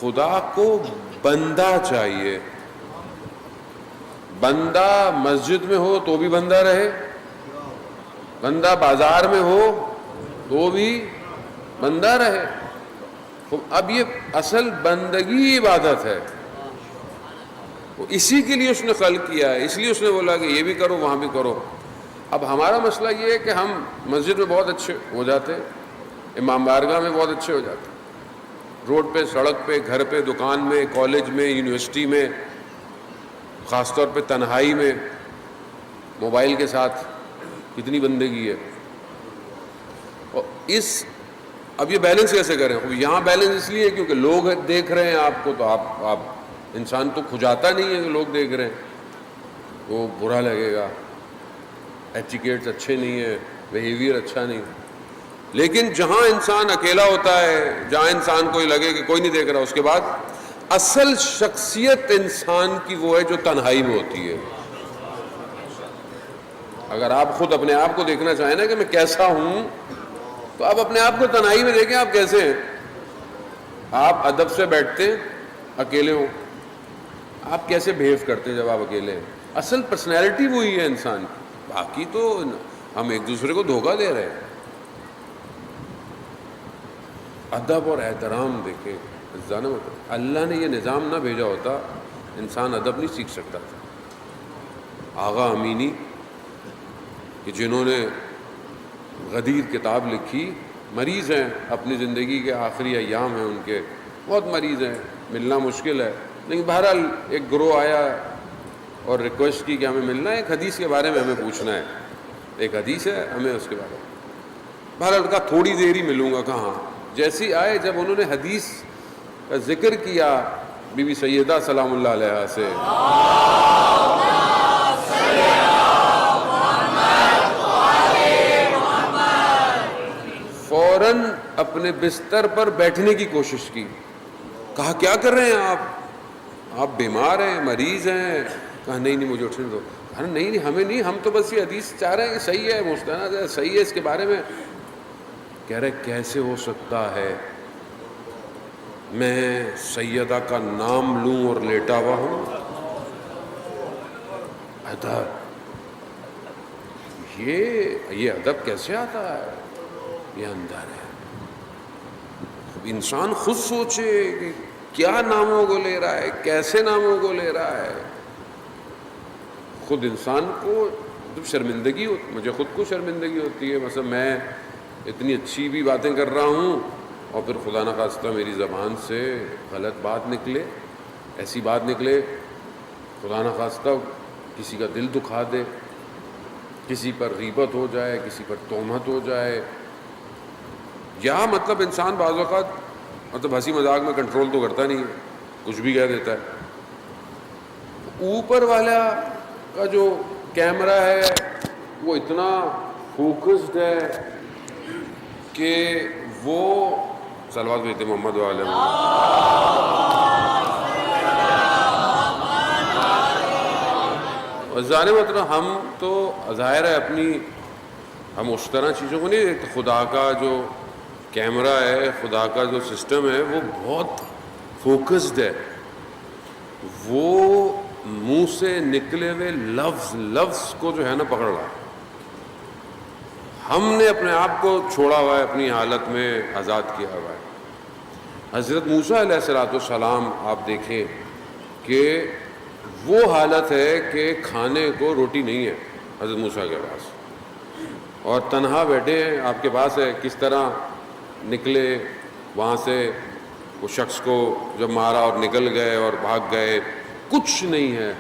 خدا کو بندہ چاہیے. بندہ مسجد میں ہو تو بھی بندہ رہے, بندہ بازار میں ہو تو بھی بندہ رہے. اب یہ اصل بندگی عبادت ہے, اسی کے لیے اس نے خلق کیا ہے, اس لیے اس نے بولا کہ یہ بھی کرو وہاں بھی کرو. اب ہمارا مسئلہ یہ ہے کہ ہم مسجد میں بہت اچھے ہو جاتے, امام بارگاہ میں بہت اچھے ہو جاتے, روڈ پہ, سڑک پہ, گھر پہ, دکان میں, کالج میں, یونیورسٹی میں, خاص طور پہ تنہائی میں, موبائل کے ساتھ کتنی بندگی ہے. اور اب یہ بیلنس کیسے کریں؟ یہاں بیلنس اس لیے کیونکہ لوگ دیکھ رہے ہیں آپ کو, تو آپ انسان تو کھجاتا نہیں ہے کہ لوگ دیکھ رہے ہیں, وہ برا لگے گا, ایٹیکیٹس اچھے نہیں ہیں, بیہیویئر اچھا نہیں. لیکن جہاں انسان اکیلا ہوتا ہے, جہاں انسان کو لگے کہ کوئی نہیں دیکھ رہا, اس کے بعد اصل شخصیت انسان کی وہ ہے جو تنہائی میں ہوتی ہے. اگر آپ خود اپنے آپ کو دیکھنا چاہیں نا کہ میں کیسا ہوں, تو آپ اپنے آپ کو تنہائی میں دیکھیں آپ کیسے ہیں. آپ ادب سے بیٹھتے ہیں اکیلے ہوں, آپ کیسے بہیو کرتے ہیں جب آپ اکیلے ہیں. اصل پرسنالٹی وہی ہے انسان کی, باقی تو ہم ایک دوسرے کو دھوکہ دے رہے ہیں. ادب اور احترام دیکھیں, اللہ نے یہ نظام نہ بھیجا ہوتا انسان ادب نہیں سیکھ سکتا تھا. آغا امینی کہ جنہوں نے غدیر کتاب لکھی, مریض ہیں, اپنی زندگی کے آخری ایام ہیں ان کے, بہت مریض ہیں, ملنا مشکل ہے, لیکن بہرحال ایک گروہ آیا اور ریکویسٹ کی کہ ہمیں ملنا ہے, ایک حدیث کے بارے میں ہمیں پوچھنا ہے, ایک حدیث ہے ہمیں اس کے بارے میں. بہرحال کہا تھوڑی دیر ہی ملوں گا. کہاں جیسی آئے, جب انہوں نے حدیث کا ذکر کیا بی بی سیدہ سلام اللہ علیہا سے, فوراً اپنے بستر پر بیٹھنے کی کوشش کی. کہا کیا کر رہے ہیں آپ بیمار ہیں, مریض ہیں. کہا نہیں مجھے اٹھنے دو. کہا نہیں ہمیں نہیں, ہم تو بس یہ حدیث چاہ رہے ہیں کہ صحیح ہے, مستند ہے, صحیح ہے, اس کے بارے میں. کہہ رہے کیسے ہو سکتا ہے میں سیدہ کا نام لوں اور لیٹا ہوا ہوں. ادب, یہ ادب کیسے آتا ہے؟ یہ اندر ہے. انسان خود سوچے کہ کیا ناموں کو لے رہا ہے, کیسے ناموں کو لے رہا ہے. خود انسان کو جب شرمندگی ہوتی, مجھے خود کو شرمندگی ہوتی ہے, مثلا میں اتنی اچھی بھی باتیں کر رہا ہوں اور پھر خدا نخواستہ میری زبان سے غلط بات نکلے, ایسی بات نکلے خدا نخواستہ کسی کا دل دکھا دے, کسی پر غیبت ہو جائے, کسی پر تہمت ہو جائے. یا مطلب انسان بعض اوقات مطلب ہنسی مذاق میں کنٹرول تو کرتا نہیں ہے, کچھ بھی کہہ دیتا ہے. اوپر والا کا جو کیمرہ ہے وہ اتنا فوکسڈ ہے کہ وہ صلوات بھیجتے محمد والے ظاہر مطلب ہم تو ظاہر ہے اپنی, ہم اس طرح چیزوں کو نہیں دیکھتے. خدا کا جو کیمرہ ہے, خدا کا جو سسٹم ہے وہ بہت فوکسڈ ہے. وہ منہ سے نکلے ہوئے لفظ کو جو ہے نا پکڑ رہا ہے. ہم نے اپنے آپ کو چھوڑا ہوا ہے, اپنی حالت میں آزاد کیا ہوا ہے. حضرت موسیٰ علیہ السلام آپ دیکھیں کہ وہ حالت ہے کہ کھانے کو روٹی نہیں ہے حضرت موسیٰ کے پاس, اور تنہا بیٹھے ہیں, آپ کے پاس ہے. کس طرح نکلے وہاں سے, وہ شخص کو جب مارا اور نکل گئے اور بھاگ گئے, کچھ نہیں ہے.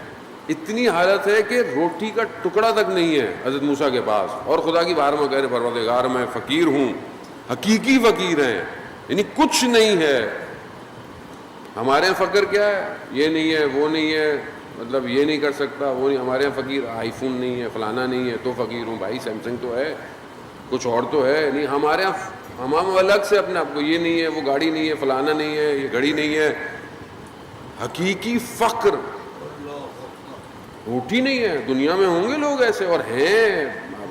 اتنی حالت ہے کہ روٹی کا ٹکڑا تک نہیں ہے حضرت موسیٰ کے پاس, اور خدا کی بار میں کہہ رہے پروردگار میں فقیر ہوں, حقیقی فقیر ہیں, یعنی کچھ نہیں ہے. ہمارے یہاں فقر کیا ہے, یہ نہیں ہے, وہ نہیں ہے, مطلب یہ نہیں کر سکتا, وہ نہیں. ہمارے یہاں فقیر آئی فون نہیں ہے, فلانا نہیں ہے, تو فقیر ہوں. بھائی سیمسنگ تو ہے, کچھ اور تو ہے نہیں. ہمارے یہاں ہم الگ سے اپنے آپ کو, یہ نہیں ہے, وہ گاڑی نہیں ہے, فلانا نہیں ہے, یہ گھڑی نہیں ہے. حقیقی فقر روٹی نہیں ہے. دنیا میں ہوں گے لوگ ایسے, اور ہیں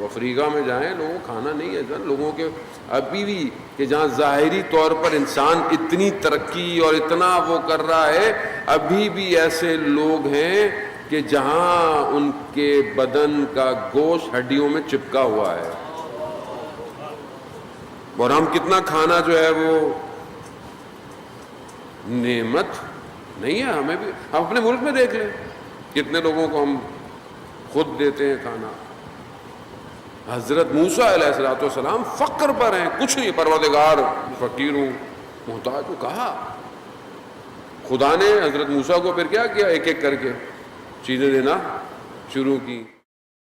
افریقہ میں جائیں لوگوں کو کھانا نہیں ہے سر، لوگوں کے ابھی بھی کہ جہاں ظاہری طور پر انسان اتنی ترقی اور اتنا وہ کر رہا ہے، ابھی بھی ایسے لوگ ہیں کہ جہاں ان کے بدن کا گوشت ہڈیوں میں چپکا ہوا ہے، اور ہم کتنا کھانا جو ہے وہ نعمت نہیں ہے ہمیں بھی، ہم اپنے ملک میں دیکھ لیں کتنے لوگوں کو ہم خود دیتے ہیں کھانا۔ حضرت موسیٰ علیہ السلام فقر پر ہیں، کچھ نہیں، پروردگار فقیر ہوں محتاج ہوں، کہا خدا نے حضرت موسیٰ کو پھر کیا کیا، ایک ایک کر کے چیزیں دینا شروع کی۔